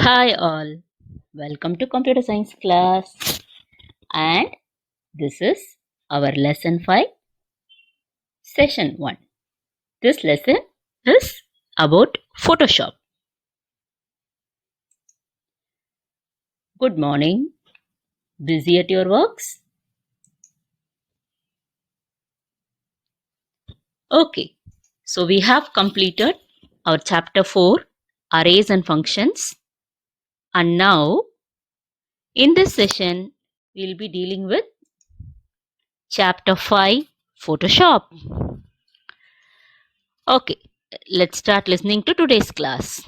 Hi all, welcome to computer science class, and this is our lesson 5 session 1. This lesson is about Photoshop. Good morning. Busy at your works? Okay. So we have completed our chapter 4 arrays and functions, and now in this session we'll be dealing with chapter 5 Photoshop. Okay, let's start listening to today's class.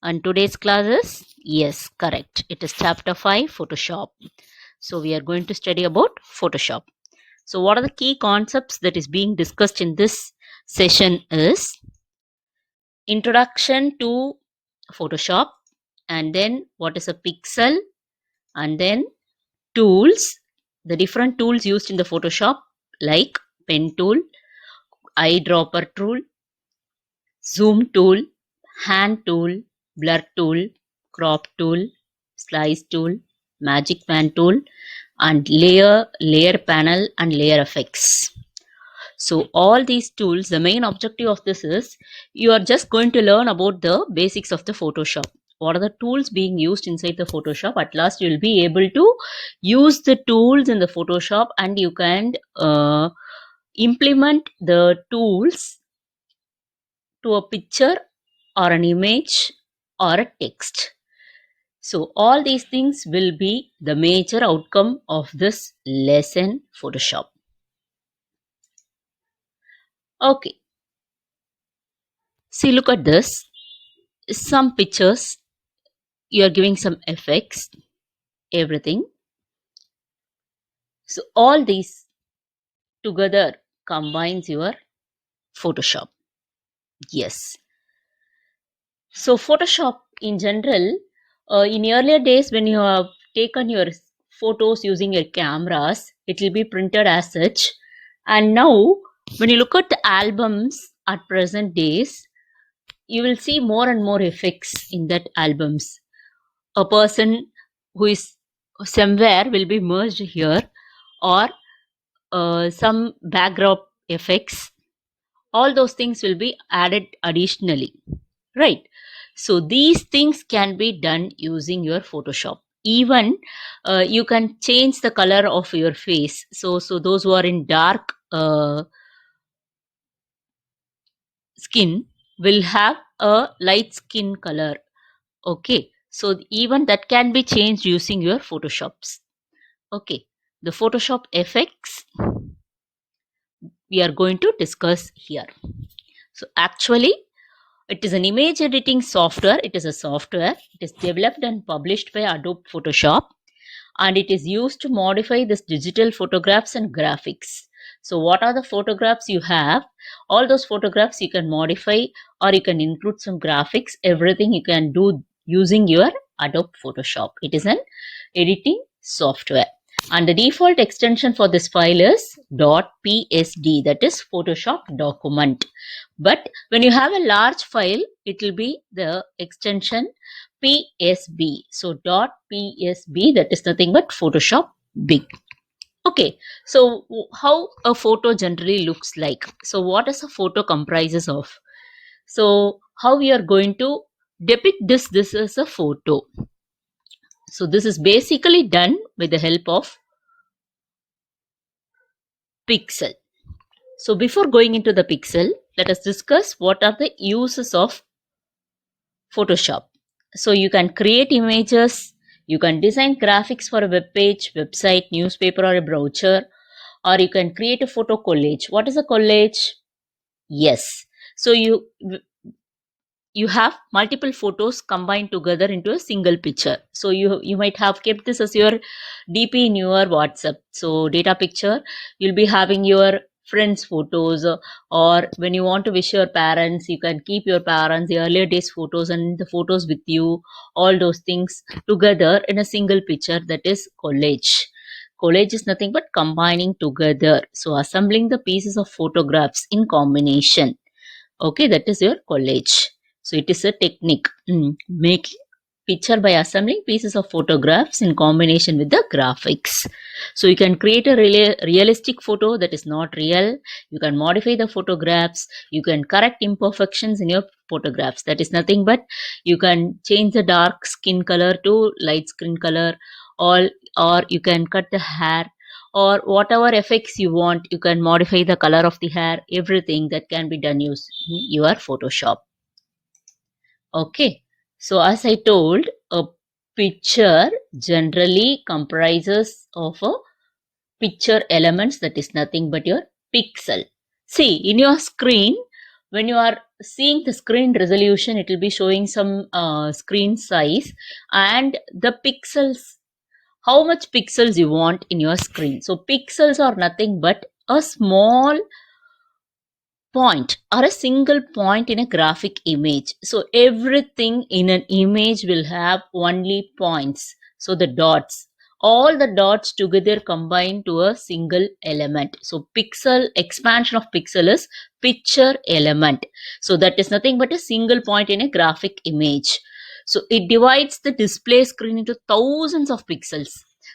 And today's class is, yes, correct. It is chapter 5, Photoshop. So we are going to study about Photoshop. So what are the key concepts that is being discussed in this session is introduction to Photoshop, and then what is a pixel, and then tools, the different tools used in the Photoshop like pen tool, eyedropper tool, zoom tool, hand tool, blur tool, crop tool, slice tool, magic band tool, and layer panel and layer effects. So all these tools, the main objective of this is you are just going to learn about the basics of the Photoshop. What are the tools being used inside the Photoshop? At last you will be able to use the tools in the Photoshop, and you can implement the tools to a picture or an image or a text. So all these things will be the major outcome of this lesson Photoshop. Okay, see, look at this. Some pictures, you are giving some effects, everything. So all these together combines your Photoshop. Yes. So Photoshop in general, in earlier days when you have taken your photos using your cameras, it will be printed as such. And now when you look at the albums at present days, you will see more and more effects in that albums. A person who is somewhere will be merged here, or some background effects. All those things will be added additionally, right? So these things can be done using your Photoshop. Even you can change the color of your face. So those who are in dark skin will have a light skin color. Okay, so even that can be changed using your Photoshops. Okay, the Photoshop effects we are going to discuss here. So actually, it is an image editing software. It is a software. It is developed and published by Adobe Photoshop, and it is used to modify this digital photographs and graphics. So what are the photographs you have? All those photographs you can modify, or you can include some graphics. Everything you can do using your Adobe Photoshop. It is an editing software. And the default extension for this file is .psd, that is Photoshop document. But when you have a large file, it will be the extension PSB. So .psb, that is nothing but Photoshop big. Okay, so how a photo generally looks like. So what does a photo comprises of? So how we are going to depict this is a photo. So this is basically done with the help of pixel. So before going into the pixel, let us discuss what are the uses of Photoshop. So you can create images, you can design graphics for a web page, website, newspaper, or a brochure, or you can create a photo collage. What is a collage? Yes. So you have multiple photos combined together into a single picture. So you might have kept this as your DP in your WhatsApp. So data picture, you'll be having your friends photos, or when you want to wish your parents, you can keep your parents, the earlier days photos and the photos with you, all those things together in a single picture. That is collage. Collage is nothing but combining together, so assembling the pieces of photographs in combination. Okay, that is your collage. So it is a technique. Make picture by assembling pieces of photographs in combination with the graphics. So you can create a realistic photo that is not real. You can modify the photographs. You can correct imperfections in your photographs. That is nothing but you can change the dark skin color to light skin color, or you can cut the hair, or whatever effects you want. You can modify the color of the hair. Everything that can be done using your Photoshop. Okay, so as I told, a picture generally comprises of a picture elements, that is nothing but your pixel. See, in your screen, when you are seeing the screen resolution, it will be showing some screen size and the pixels, how much pixels you want in your screen. So pixels are nothing but a small point or a single point in a graphic image. So everything in an image will have only points. So the dots, all the dots together combine to a single element. So pixel, expansion of pixel is picture element. So that is nothing but a single point in a graphic image. So it divides the display screen into thousands of pixels.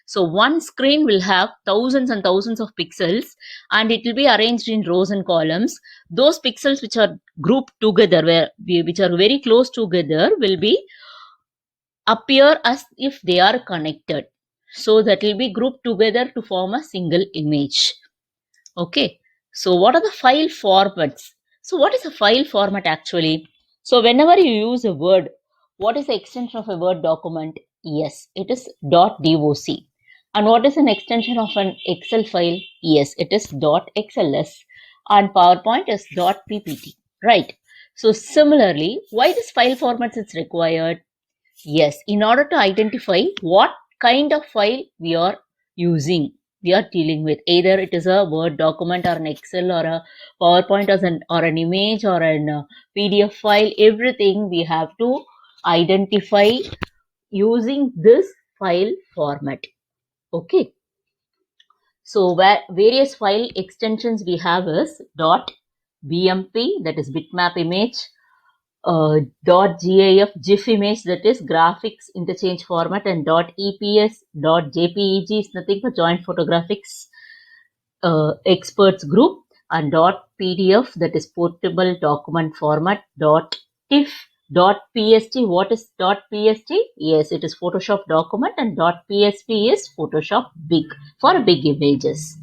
So one screen will have thousands and thousands of pixels, and it will be arranged in rows and columns. Those pixels which are grouped together, which are very close together, will be appear as if they are connected. So that will be grouped together to form a single image. Okay, so what are the file formats? So what is a file format actually? So whenever you use a word, what is the extension of a word document? Yes, it is .doc. And what is an extension of an Excel file? Yes, it is .xls. And PowerPoint is .ppt, right? So similarly, why this file formats is required? Yes, in order to identify what kind of file we are using, we are dealing with. Either it is a Word document or an Excel or a PowerPoint or an image or an PDF file, everything we have to identify using this file format. Okay. So various file extensions we have is .bmp, that is bitmap image, .gif, GIF image, that is graphics interchange format, and .eps, .jpeg is nothing but joint photographics experts group, and .pdf, that is portable document format, .tif, .pst. What is .pst? Yes, it is Photoshop document, and .psp is Photoshop big, for big images.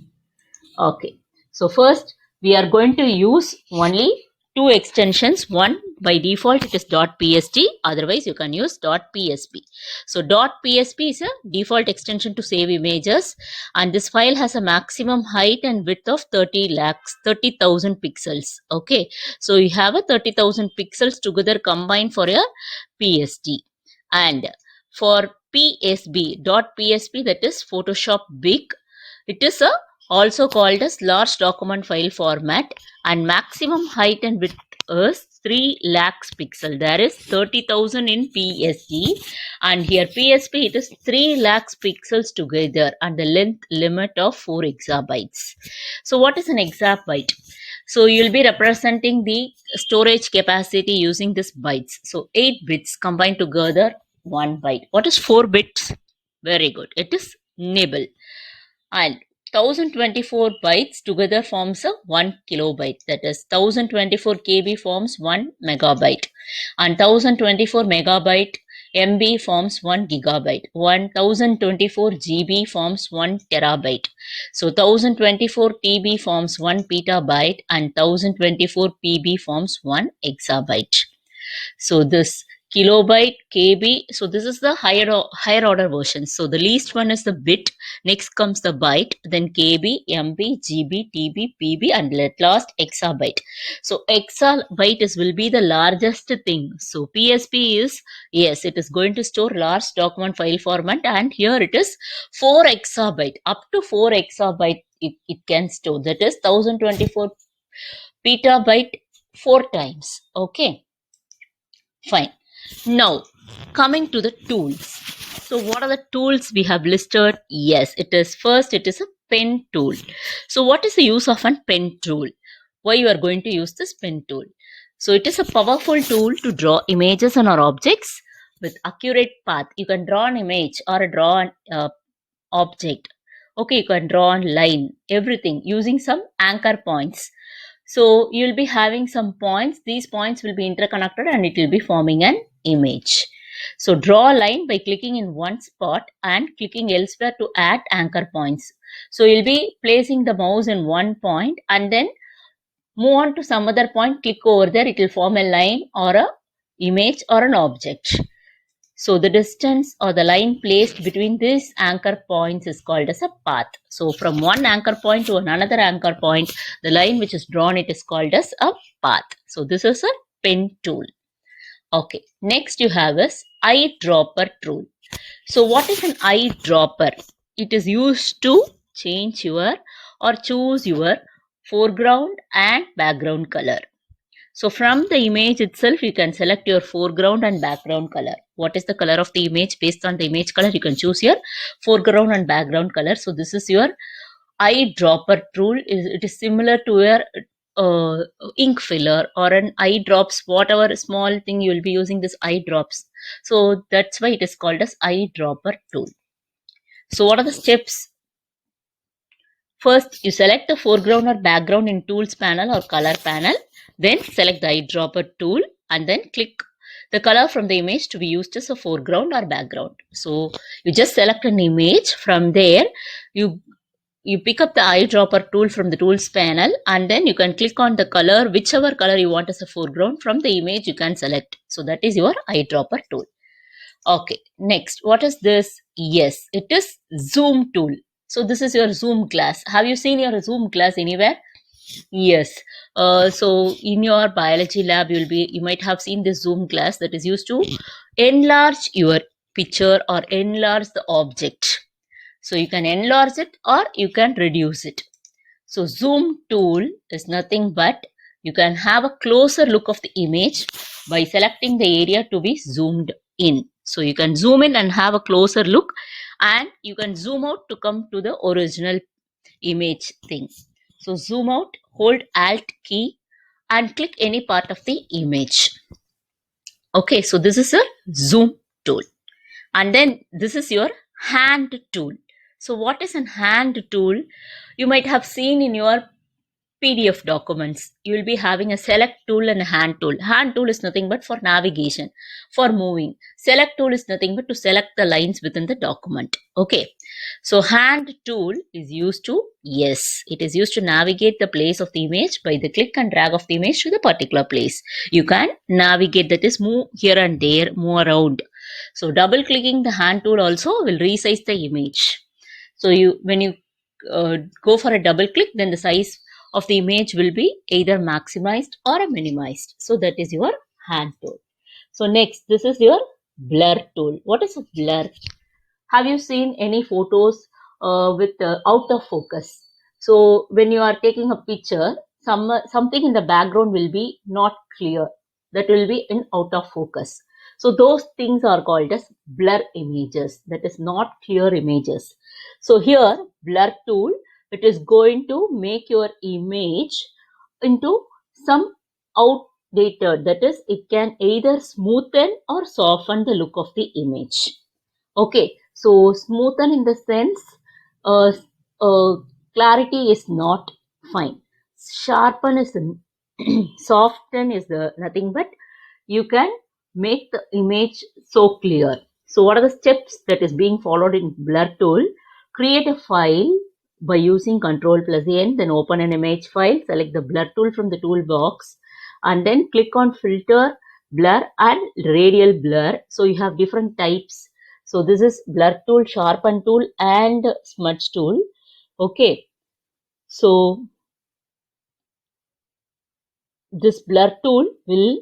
Okay, so first we are going to use only two extensions. One, by default it is .pst, otherwise you can use .psp. So .psp is a default extension to save images, and this file has a maximum height and width of 30,000 pixels. Okay, so you have a 30,000 pixels together combined for a pst. And for psb, .psp, that is Photoshop big, it is a also called as large document file format, and maximum height and width is 3 lakhs pixel. There is 30,000 in PSD, and here PSP it is 3 lakhs pixels together, and the length limit of 4 exabytes. So what is an exabyte? So you'll be representing the storage capacity using this bytes. So 8 bits combined together 1 byte. What is 4 bits? Very good. It is nibble. And 1024 bytes together forms a 1 kilobyte. That is 1024 KB forms 1 megabyte. And 1024 megabyte MB forms 1 gigabyte. 1024 GB forms 1 terabyte. So 1024 TB forms 1 petabyte, and 1024 PB forms 1 exabyte. So this kilobyte, KB, so this is the higher order version. So the least one is the bit, next comes the byte, then KB, MB, GB, TB, PB, and at last exabyte. So exabyte will be the largest thing. So PSP is, yes, it is going to store large document file format, and here it is 4 exabyte, up to 4 exabyte it can store. That is 1024 petabyte 4 times. Okay. Fine. Now, coming to the tools. So, what are the tools we have listed? Yes, it is a pen tool. So, what is the use of a pen tool? Why you are going to use this pen tool? So, it is a powerful tool to draw images on our objects with accurate path. You can draw an image or draw an object. Okay, you can draw a line, everything using some anchor points. So you'll be having some points. These points will be interconnected and it will be forming an image. So draw a line by clicking in one spot and clicking elsewhere to add anchor points. So you'll be placing the mouse in one point and then move on to some other point, click over there, it will form a line or a image or an object. So the distance or the line placed between these anchor points is called as a path. So from one anchor point to another anchor point, the line which is drawn, it is called as a path. So this is a pen tool. Okay, next you have is eyedropper tool. So what is an eyedropper? It is used to change your or choose your foreground and background color. So from the image itself, you can select your foreground and background color. What is the color of the image? Based on the image color, you can choose your foreground and background color. So this is your eyedropper tool. It is similar to your ink filler or an eye drops, whatever small thing you will be using this eye drops. So that's why it is called as eyedropper tool. So what are the steps? First, you select the foreground or background in Tools panel or Color panel. Then select the eyedropper tool and then click the color from the image to be used as a foreground or background. So you just select an image. From there, you pick up the eyedropper tool from the Tools panel and then you can click on the color, whichever color you want as a foreground from the image you can select. So that is your eyedropper tool. Okay, next, what is this? Yes, it is zoom tool. So this is your zoom glass. Have you seen your zoom glass anywhere? Yes. So in your biology lab, you might have seen this zoom glass that is used to enlarge your picture or enlarge the object. So you can enlarge it or you can reduce it. So zoom tool is nothing but you can have a closer look of the image by selecting the area to be zoomed in. So you can zoom in and have a closer look and you can zoom out to come to the original image thing. So zoom out, hold Alt key and click any part of the image. Okay, so this is a zoom tool. And then this is your hand tool. So what is a hand tool? You might have seen in your PDF documents, you will be having a select tool and a hand tool. Hand tool is nothing but for navigation, for moving. Select tool is nothing but to select the lines within the document. Okay. So hand tool is used to, yes, it is used to navigate the place of the image by the click and drag of the image to the particular place. You can navigate, that is move here and there, move around. So double clicking the hand tool also will resize the image. So when you go for a double click, then the size of the image will be either maximized or minimized. So that is your hand tool. So next, this is your blur tool. What is a blur? Have you seen any photos with out of focus? So when you are taking a picture, something in the background will be not clear. That will be in out of focus. So those things are called as blur images. That is not clear images. So here, blur tool, it is going to make your image into some outdated. That is, it can either smoothen or soften the look of the image. Okay, so smoothen in the sense, uh, clarity is not fine. Sharpen is soften is the nothing but you can make the image so clear. So what are the steps that is being followed in blur tool? Create a file by using Ctrl+N, then open an image file, select the blur tool from the toolbox and then click on filter, blur and radial blur. So you have different types. So this is blur tool, sharpen tool and smudge tool. Okay. So this blur tool will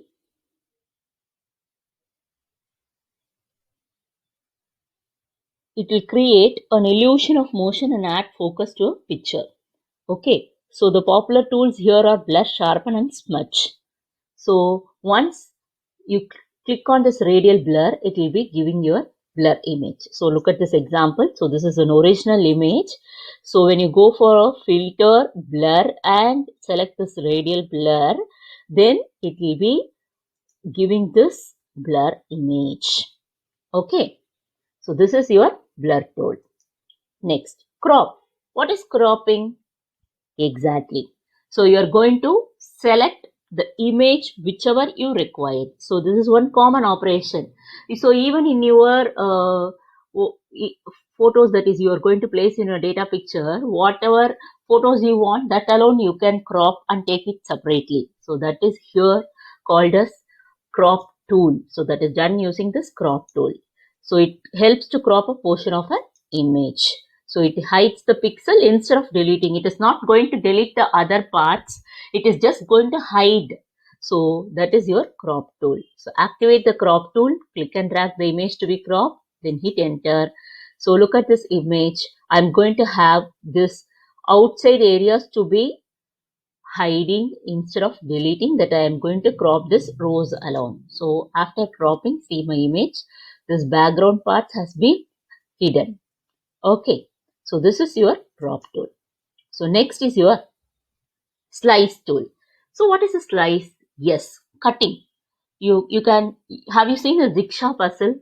create an illusion of motion and add focus to a picture. Okay. So the popular tools here are blur, sharpen and smudge. So once you click on this radial blur, it will be giving your blur image. So look at this example. So this is an original image. So when you go for a filter, blur and select this radial blur, then it will be giving this blur image. Okay, so this is your blur tool. Next, crop. What is cropping? Exactly. So you are going to select the image whichever you require. So this is one common operation. So even in your photos, that is you are going to place in your data picture, whatever photos you want, that alone you can crop and take it separately. So that is here called as crop tool. So that is done using this crop tool. So it helps to crop a portion of an image. So it hides the pixel instead of deleting. It is not going to delete the other parts. It is just going to hide. So that is your crop tool. So activate the crop tool, click and drag the image to be cropped, then hit enter. So look at this image. I'm going to have this outside areas to be hiding instead of deleting, that I am going to crop this rows alone. So after cropping, see my image, this background part has been hidden. Okay, so this is your crop tool. So next is your slice tool. So what is a slice? Yes, cutting. You can, have you seen a jigsaw puzzle?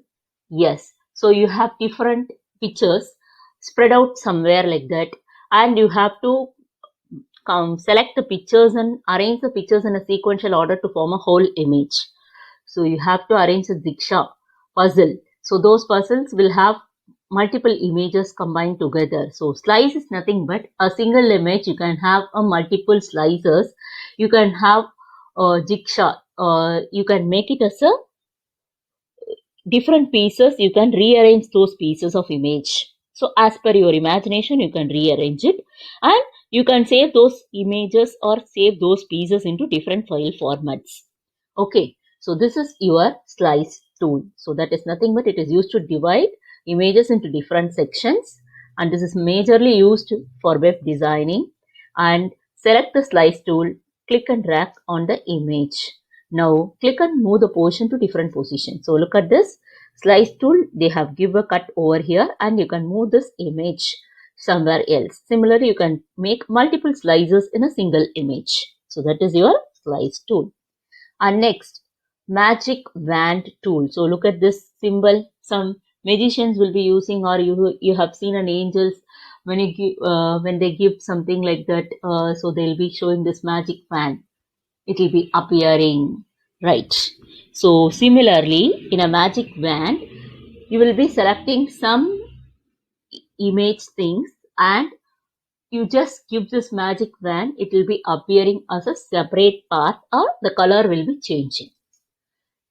Yes. So you have different pictures spread out somewhere like that, and you have to select the pictures and arrange the pictures in a sequential order to form a whole image. So you have to arrange a jigsaw puzzle. So those puzzles will have multiple images combined together. So slice is nothing but a single image. You can have a multiple slices. You can have a jigsaw. You can make it as a different pieces. You can rearrange those pieces of image. So as per your imagination, you can rearrange it, and you can save those images or save those pieces into different file formats. Okay, so this is your slice tool. So that is nothing but it is used to divide images into different sections, and this is majorly used for web designing. And select the slice tool, click and drag on the image. Now click and move the portion to different positions. So look at this slice tool, they have give a cut over here, and you can move this image somewhere else. Similarly, you can make multiple slices in a single image. So that is your slice tool. And next, magic wand tool. So look at this symbol. Some magicians will be using, or you have seen an angels when you give, when they give something like that. So they'll be showing this magic wand. It will be appearing, right? So similarly, in a magic wand, you will be selecting some image things, and you just give this magic wand, it will be appearing as a separate part, or the color will be changing.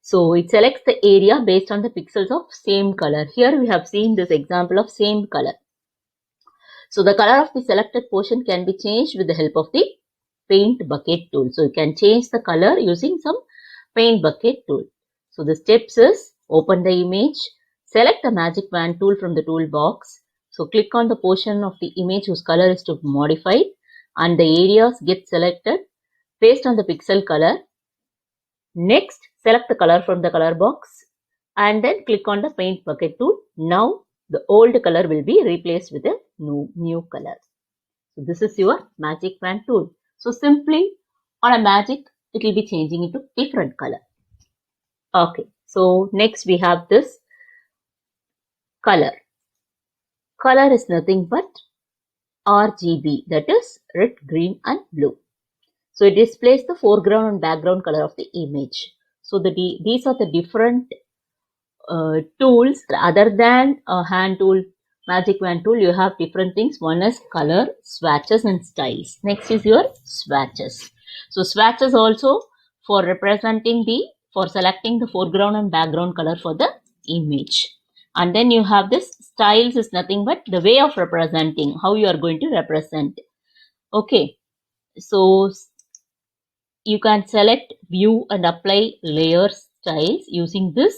So it selects the area based on the pixels of same color. Here we have seen this example of same color. So the color of the selected portion can be changed with the help of the paint bucket tool. So you can change the color using some paint bucket tool. So the steps is open the image, select the magic wand tool from the toolbox. So click on the portion of the image whose color is to be modified, and the areas get selected based on the pixel color. Next, select the color from the color box and then click on the paint bucket tool. Now the old color will be replaced with a new color. So this is your magic wand tool. So simply on a magic, it will be changing into different color. Okay, so next we have this color. Color is nothing but RGB, that is red, green and blue. So it displays the foreground and background color of the image. So these are the different tools other than a hand tool, magic wand tool. You have different things. One is color, swatches and styles. Next is your swatches. So swatches also for for selecting the foreground and background color for the image. And then you have this styles is nothing but the way of representing, how you are going to represent. Okay, so you can select, view and apply layer styles using this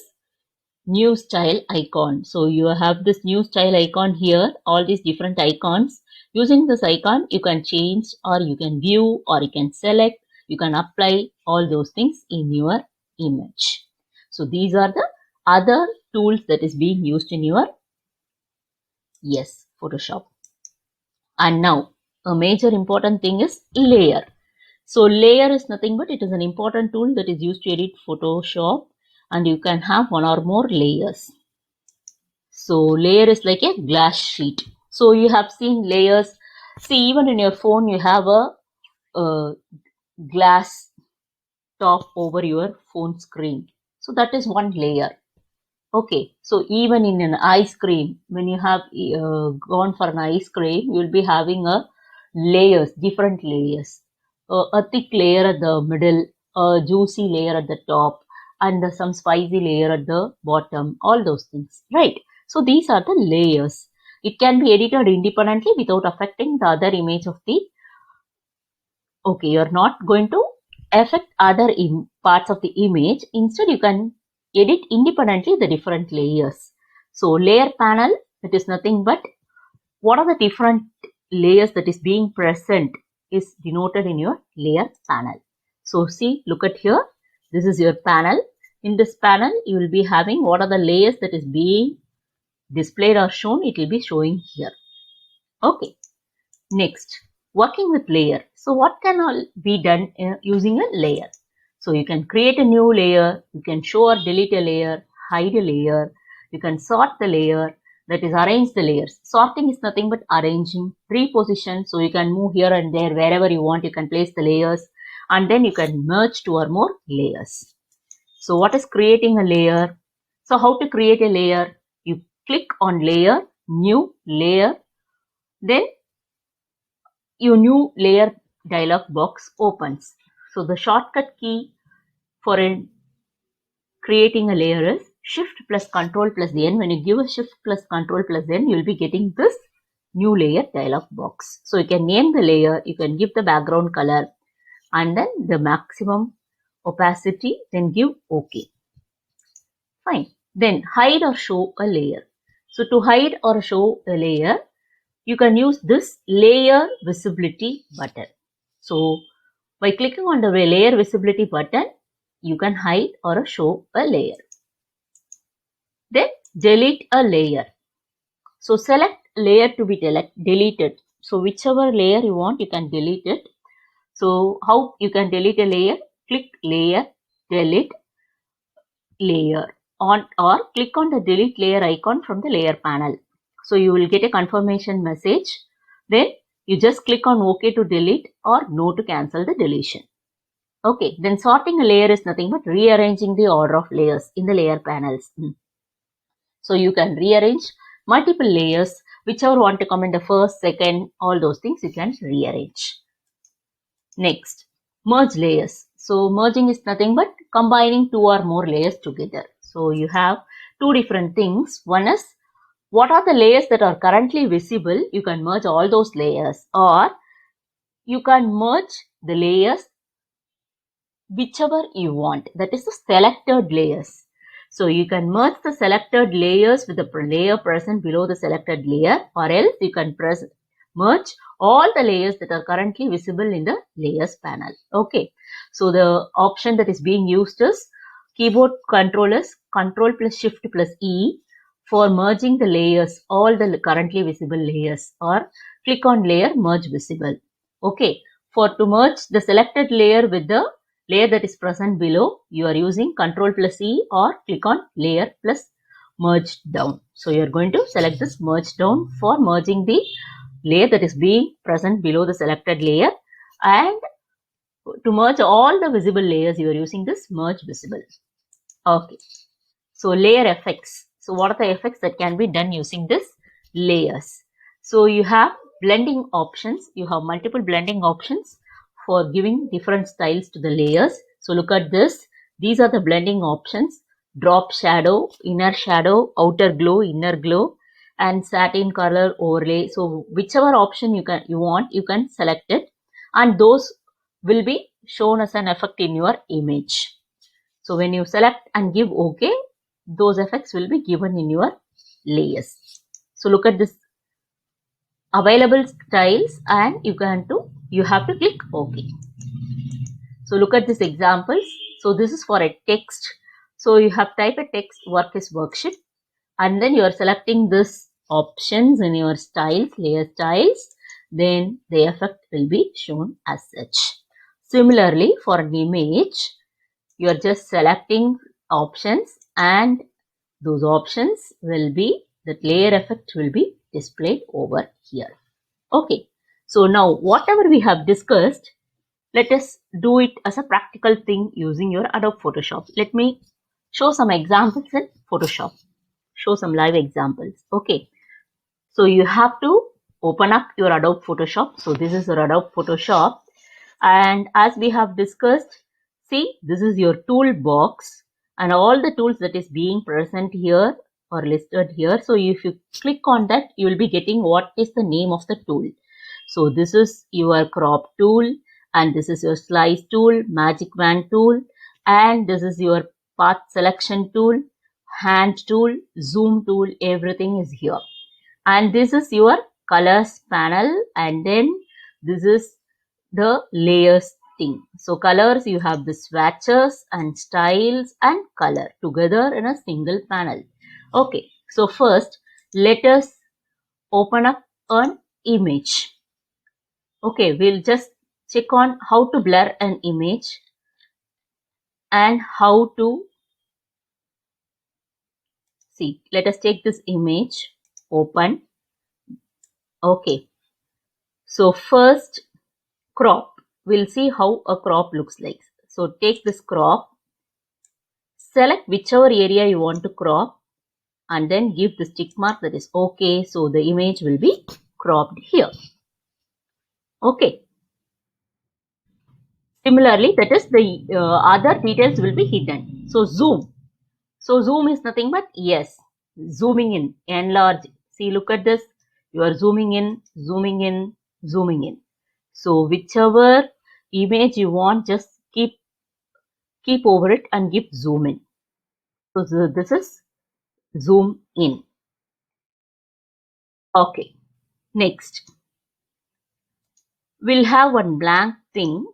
new style icon. So you have this new style icon here, all these different icons. Using this icon, you can change, or you can view, or you can select, you can apply all those things in your image. So these are the other tools that is being used in your, yes, Photoshop. And now a major important thing is layer. So layer is nothing but it is an important tool that is used to edit Photoshop, and you can have one or more layers. So layer is like a glass sheet. So you have seen layers. See, even in your phone, you have a glass top over your phone screen. So that is one layer. Okay, so even in an ice cream, when you have gone for an ice cream, you will be having a layers, different layers. A thick layer at the middle, a juicy layer at the top, and some spicy layer at the bottom. All those things, right? So these are the layers. It can be edited independently without affecting the other image of the. Okay, you're not going to affect other parts of the image. Instead, you can edit independently the different layers. So layer panel, it is nothing but what are the different layers that is being present is denoted in your layer panel. So see, look at here. This is your panel. In this panel, you will be having what are the layers that is being displayed or shown. It will be showing here. Okay. Next, working with layer. So what can all be done using a layer? So you can create a new layer, you can show or delete a layer, hide a layer, you can sort the layer, that is arrange the layers. Sorting is nothing but arranging, reposition, so you can move here and there wherever you want, you can place the layers, and then you can merge two or more layers. So what is creating a layer? So how to create a layer? You click on layer, new layer, then your new layer dialog box opens. So the shortcut key for creating a layer is Shift plus Control plus N. When you give a Shift plus Control plus N, you will be getting this new layer dialog box. So you can name the layer, you can give the background color and then the maximum opacity, then give OK. Fine. Then hide or show a layer. So to hide or show a layer, you can use this layer visibility button. So by clicking on the layer visibility button, you can hide or show a layer. Then delete a layer. So select layer to be deleted. So whichever layer you want, you can delete it. So how you can delete a layer? Click layer, delete layer on or click on the delete layer icon from the layer panel. So you will get a confirmation message. Then you just click on OK to delete or no to cancel the deletion. Okay, then sorting a layer is nothing but rearranging the order of layers in the layer panels. So you can rearrange multiple layers, whichever want to come in the first, second, all those things you can rearrange. Next, merge layers. So merging is nothing but combining two or more layers together. So you have two different things. One is what are the layers that are currently visible? You can merge all those layers, or you can merge the layers whichever you want. That is the selected layers. So you can merge the selected layers with the layer present below the selected layer, or else you can merge all the layers that are currently visible in the layers panel. Okay. So the option that is being used is keyboard control is Control plus Shift plus E for merging the layers, all the currently visible layers, or click on layer merge visible. Okay. For to merge the selected layer with the layer that is present below, you are using Control plus E or click on layer plus merge down. So you are going to select this merge down for merging the layer that is being present below the selected layer, and to merge all the visible layers you are using this merge visible. Okay. So layer effects. So what are the effects that can be done using this layers? So you have blending options. You have multiple blending options for giving different styles to the layers. So look at this. These are the blending options. Drop shadow, inner shadow, outer glow, inner glow, and satin color overlay. So whichever option you want, you can select it, and those will be shown as an effect in your image. So when you select and give OK, those effects will be given in your layers. So look at this available styles, and you have to click OK. So look at this examples. So this is for a text. So you have type a text, work is worksheet, and then you are selecting this options in your styles, layer styles, then the effect will be shown as such. Similarly, for an image, you are just selecting options, and those options will be that layer effect will be displayed over here. Okay, so now whatever we have discussed, let us do it as a practical thing using your Adobe Photoshop. Let me show some examples in Photoshop. Show some live examples. Okay, so you have to open up your Adobe Photoshop. So this is your Adobe Photoshop, and as we have discussed, see, this is your toolbox, and all the tools that is being present here or listed here. So if you click on that, you will be getting what is the name of the tool. So this is your crop tool, and this is your slice tool, magic wand tool, and this is your path selection tool, hand tool, zoom tool, everything is here. And this is your colors panel, and then this is the layers thing. So colors, you have the swatches and styles and color together in a single panel. Okay, so first let us open up an image. Okay, we'll just check on how to blur an image and how to see. Let us take this image, open. Okay, so first crop. We'll see how a crop looks like. So take this crop, select whichever area you want to crop, and then give the tick mark, that is okay. So the image will be cropped here. Okay. Similarly, that is the other details will be hidden. So zoom. So zoom is nothing but, yes, zooming in, enlarge. See, look at this. You are zooming in, zooming in, zooming in. So whichever image you want, just keep over it and give zoom in. So this is zoom in. Okay. Next, we'll have one blank thing.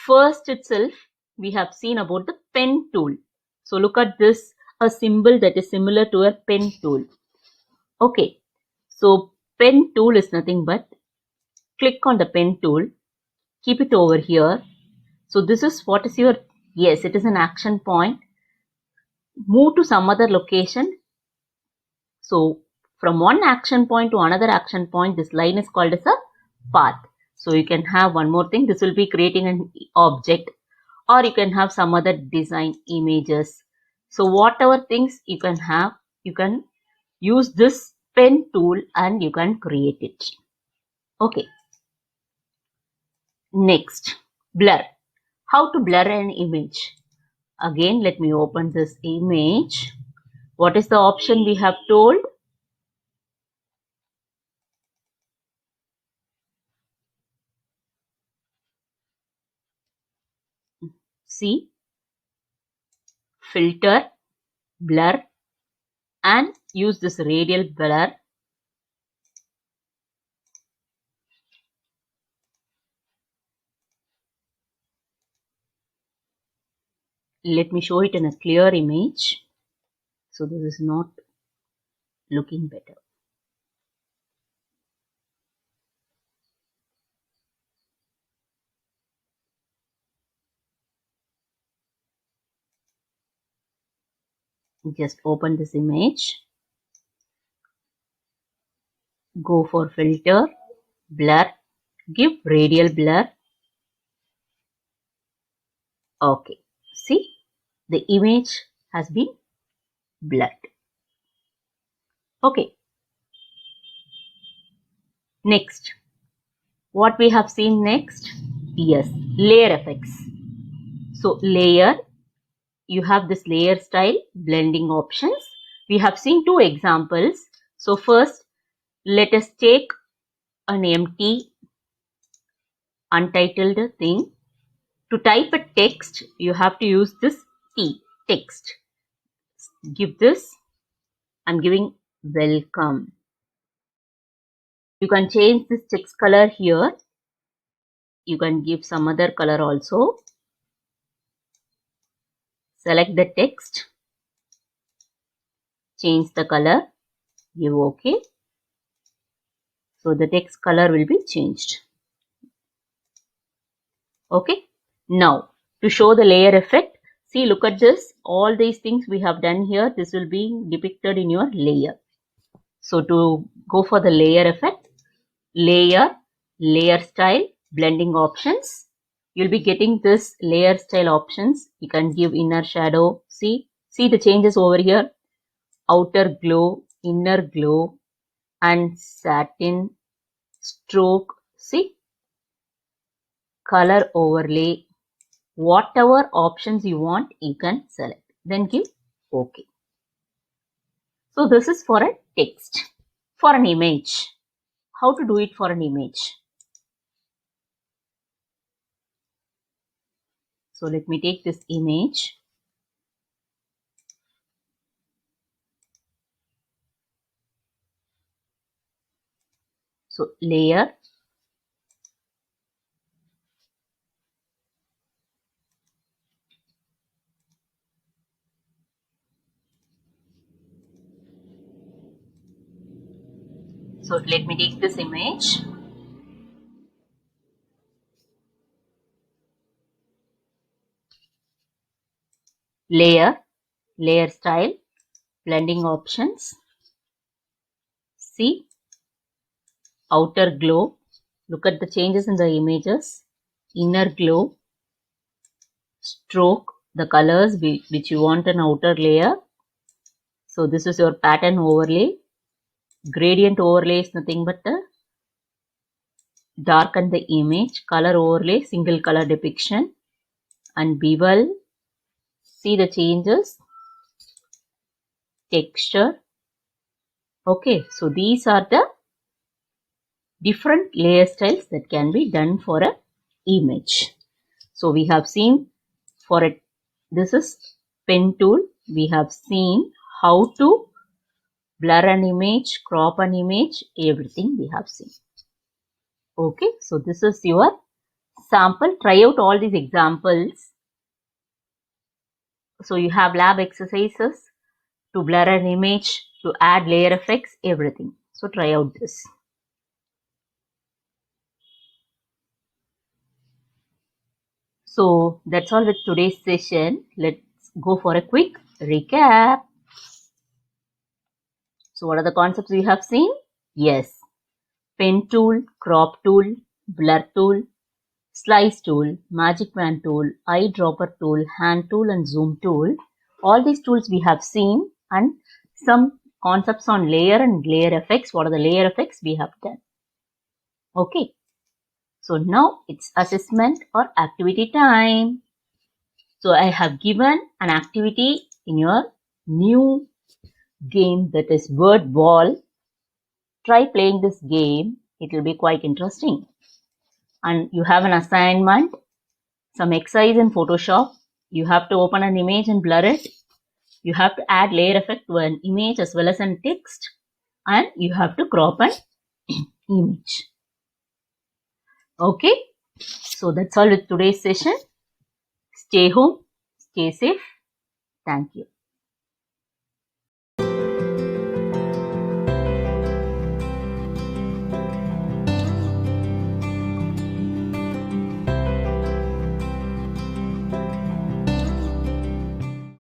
First itself, we have seen about the pen tool. So look at this, a symbol that is similar to a pen tool. Okay, so pen tool is nothing but, click on the pen tool, keep it over here. So this is what is your, yes, it is an action point. Move to some other location. So from one action point to another action point, this line is called as a path. So you can have one more thing. This will be creating an object, or you can have some other design images. So whatever things you can have, you can use this pen tool and you can create it. Okay. Next, blur. How to blur an image? Again, let me open this image. What is the option we have told? See, filter, blur, and use this radial blur. Let me show it in a clear image. So this is not looking better. Just open this image. Go for filter, blur, give radial blur. Okay, see, the image has been blurred. Okay. Next, what we have seen next? Yes, layer effects. So layer, you have this layer style, blending options. We have seen two examples. So first, let us take an empty untitled thing. To type a text, you have to use this T, text. Give this, I'm giving welcome. You can change this text color here. You can give some other color also. Select the text, change the color, give OK. So the text color will be changed. Okay. Now to show the layer effect, see, look at this. All these things we have done here, this will be depicted in your layer. So to go for the layer effect, layer, layer style, blending options, you'll be getting this layer style options. You can give inner shadow. See the changes over here. Outer glow, inner glow, and satin, stroke. See, color overlay. Whatever options you want, you can select. Then give OK. So this is for a text. For an image, how to do it for an image? So let me take this image. So layer, so let me take this image. Layer, layer style, blending options. See, outer glow. Look at the changes in the images. Inner glow, stroke, the colors which you want an outer layer. So this is your pattern overlay. Gradient overlay is nothing but the darken the image. Color overlay, single color depiction. And bevel, see the changes. Texture. Okay, so these are the different layer styles that can be done for a image. So we have seen for it, this is pen tool. We have seen how to blur an image, crop an image, everything we have seen. Okay, so this is your sample. Try out all these examples. So you have lab exercises to blur an image, to add layer effects, everything. So try out this. So that's all with today's session. Let's go for a quick recap. So what are the concepts we have seen? Yes. Pen tool, crop tool, blur tool, slice tool, magic wand tool, eyedropper tool, hand tool and zoom tool. All these tools we have seen, and some concepts on layer and layer effects. What are the layer effects we have done? Okay. So now it's assessment or activity time. So I have given an activity in your new game, that is word wall. Try playing this game. It will be quite interesting. And you have an assignment, some exercise in Photoshop. You have to open an image and blur it. You have to add layer effect to an image as well as an text. And you have to crop an image. Okay. So that's all with today's session. Stay home. Stay safe. Thank you.